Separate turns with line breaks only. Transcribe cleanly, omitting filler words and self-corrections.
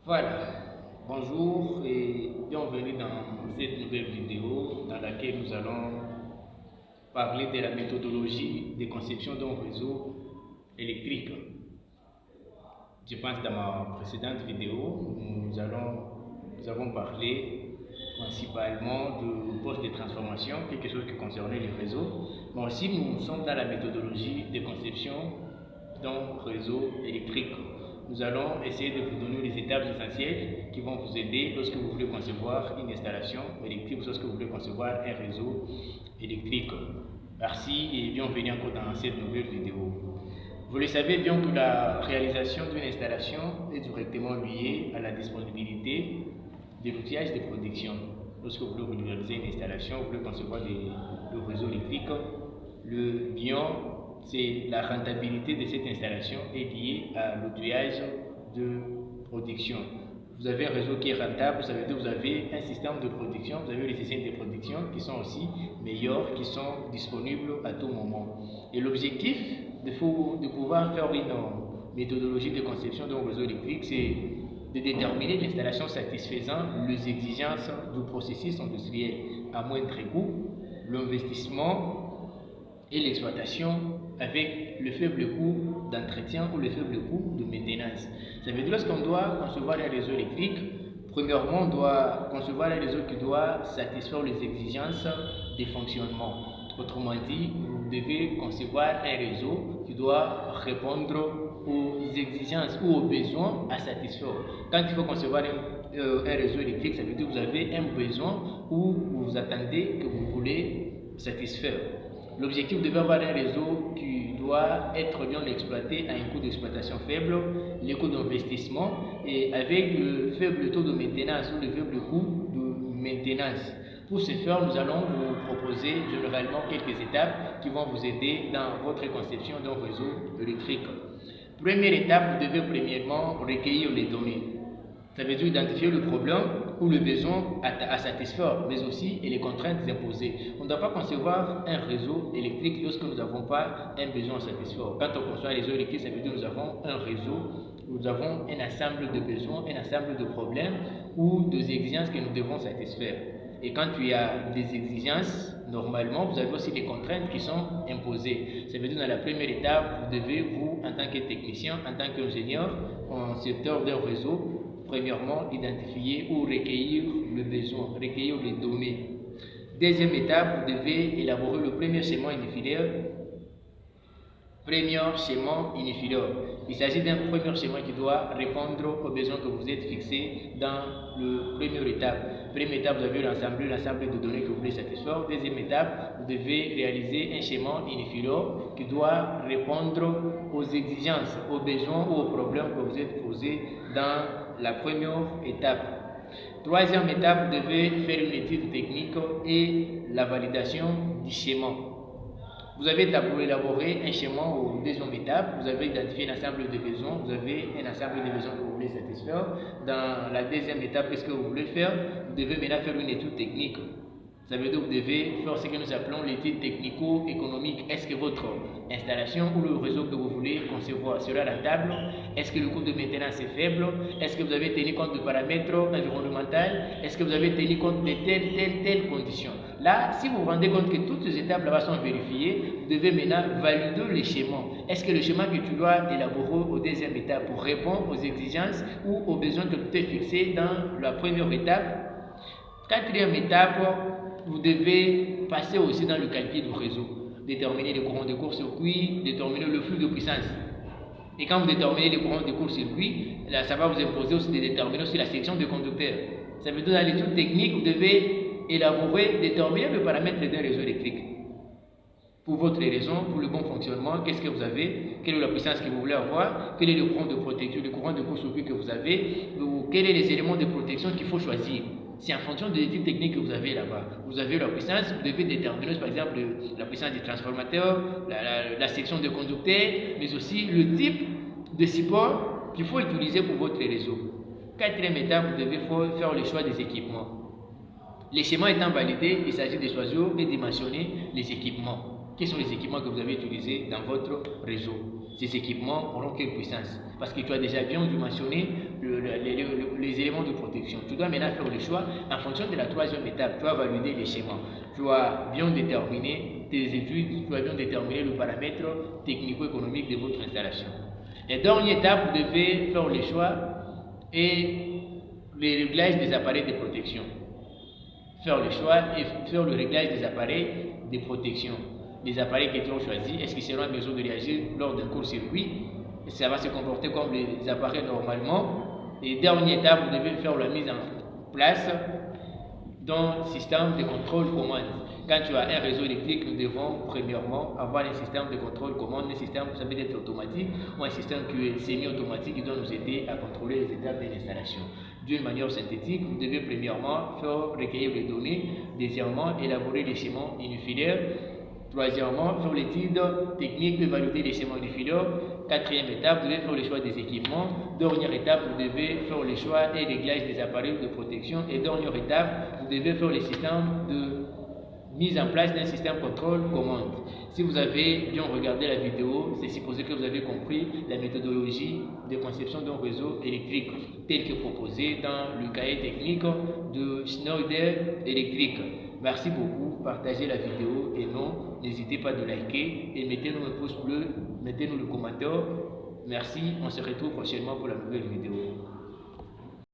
Voilà, bonjour et bienvenue dans cette nouvelle vidéo dans laquelle nous allons parler de la méthodologie de conception d'un réseau électrique. Je pense dans ma précédente vidéo, nous avons parlé principalement de poste de transformation, quelque chose qui concernait les réseaux, mais aussi nous sommes dans la méthodologie de conception d'un réseau électrique. Nous allons essayer de vous donner les étapes essentielles qui vont vous aider lorsque vous voulez concevoir une installation électrique ou lorsque vous voulez concevoir un réseau électrique. Merci et bienvenue encore dans cette nouvelle vidéo. Vous le savez bien que la réalisation d'une installation est directement liée à la disponibilité de l'outillage de production. Lorsque vous voulez réaliser une installation, vous voulez concevoir le réseau électrique, le bien c'est la rentabilité de cette installation est liée à l'outillage de production. Vous avez un réseau qui est rentable, ça veut dire que vous avez un système de production, vous avez les systèmes de production qui sont aussi meilleurs, qui sont disponibles à tout moment. Et l'objectif de pouvoir faire une méthodologie de conception d'un réseau électrique, c'est de déterminer l'installation satisfaisant les exigences du processus industriel à moindre coût, l'investissement et l'exploitation avec le faible coût d'entretien ou le faible coût de maintenance. Ça veut dire que lorsqu'on doit concevoir un réseau électrique, premièrement, on doit concevoir un réseau qui doit satisfaire les exigences de fonctionnement. Autrement dit, vous devez concevoir un réseau qui doit répondre aux exigences ou aux besoins à satisfaire. Quand il faut concevoir un réseau électrique, ça veut dire que vous avez un besoin ou vous attendez que vous voulez satisfaire. L'objectif devait avoir un réseau qui doit être bien exploité à un coût d'exploitation faible, les coûts d'investissement et avec le faible taux de maintenance ou le faible coût de maintenance. Pour ce faire, nous allons vous proposer généralement quelques étapes qui vont vous aider dans votre conception d'un réseau électrique. Première étape, vous devez premièrement recueillir les données. Ça veut dire identifier le problème ou le besoin à satisfaire, mais aussi les contraintes imposées. On ne doit pas concevoir un réseau électrique lorsque nous n'avons pas un besoin à satisfaire. Quand on conçoit un réseau électrique, ça veut dire que nous avons un réseau, nous avons un ensemble de besoins, un ensemble de problèmes ou des exigences que nous devons satisfaire. Et quand il y a des exigences, normalement, vous avez aussi des contraintes qui sont imposées. Ça veut dire que dans la première étape, vous devez, vous, en tant que technicien, en tant qu'ingénieur, en secteur d'un réseau, premièrement, identifier ou recueillir le besoin, recueillir les données. Deuxième étape, vous devez élaborer le premier schéma unifilaire. Il s'agit d'un premier schéma qui doit répondre aux besoins que vous êtes fixés dans la première étape. Première étape, vous avez l'ensemble de données que vous voulez satisfaire. Deuxième étape, vous devez réaliser un schéma unifilaire qui doit répondre aux exigences, aux besoins ou aux problèmes que vous êtes posés dans la première étape. Troisième étape, vous devez faire une étude technique et la validation du schéma. Vous avez d'abord élaboré un schéma aux deuxième étape, vous avez identifié un ensemble de besoins, vous avez un ensemble de besoins que vous voulez satisfaire. Dans la deuxième étape, qu'est-ce que vous voulez faire? Vous devez maintenant faire une étude technique. Ça veut dire que vous devez faire ce que nous appelons l'étude technico-économique. Est-ce que votre installation ou le réseau que vous voulez concevoir sera rentable? Est-ce que le coût de maintenance est faible? Est-ce que vous avez tenu compte de paramètres environnementaux? Est-ce que vous avez tenu compte de telles conditions? Là, si vous vous rendez compte que toutes ces étapes là sont vérifiées, vous devez maintenant valider les schémas. Est-ce que le schéma que tu dois élaborer aux deuxième étape pour répondre aux exigences ou aux besoins que tu t'es fixés dans la première étape? Quatrième étape, vous devez passer aussi dans le calcul du réseau, déterminer les courants de court-circuit, déterminer le flux de puissance. Et quand vous déterminez les courants de court-circuit, là, ça va vous imposer aussi de déterminer aussi la section de conducteurs. Ça veut dire dans l'étude technique, vous devez élaborer, déterminer le paramètre d'un réseau électrique. Pour votre raison, pour le bon fonctionnement, qu'est-ce que vous avez, quelle est la puissance que vous voulez avoir, quel est le courant de protection, le courant de court-circuit que vous avez, ou quels sont les éléments de protection qu'il faut choisir. C'est en fonction de l'étude technique que vous avez là-bas. Vous avez la puissance, vous devez déterminer par exemple la puissance du transformateur, la section de conducteur, mais aussi le type de support qu'il faut utiliser pour votre réseau. Quatrième étape, vous devez faire le choix des équipements. Les schémas étant validés, il s'agit de choisir et de dimensionner les équipements. Quels sont les équipements que vous avez utilisés dans votre réseau? ces équipements auront quelle puissance? Parce que tu as déjà bien dû mentionner les éléments de protection. Tu dois maintenant faire le choix en fonction de la troisième étape. Tu vas valider les schémas. Tu vas bien déterminer tes études, tu vas bien déterminer le paramètre technico-économique de votre installation. Et dernière étape, vous devez faire le choix et les réglages des appareils de protection. Faire le choix et faire le réglage des appareils de protection. Les appareils qui seront choisis, est-ce qu'ils seront en mesure de réagir lors d'un court-circuit? Ça va se comporter comme les appareils normalement. Et dernière étape, vous devez faire la mise en place d'un système de contrôle commande. Quand tu as un réseau électrique, nous devons premièrement avoir un système de contrôle commande. Un système, ça peut être automatique ou un système qui est semi-automatique qui doit nous aider à contrôler les étapes de l'installation. D'une manière synthétique, vous devez premièrement faire recueillir les données, deuxièmement élaborer les schémas unifiliaires, troisièmement faire l'étude technique de valider les schémas unifiliaires, quatrième étape, vous devez faire le choix des équipements, dernière étape, vous devez faire le choix et réglage des appareils de protection et dernière étape, vous devez faire le système de mise en place d'un système contrôle commande. Si vous avez bien regardé la vidéo, c'est supposé que vous avez compris la méthodologie de conception d'un réseau électrique tel que proposé dans le cahier technique de Schneider Electric. Merci beaucoup, partagez la vidéo et non, n'hésitez pas de liker et mettez-nous un pouce bleu, mettez-nous le commentaire. Merci, on se retrouve prochainement pour la nouvelle vidéo.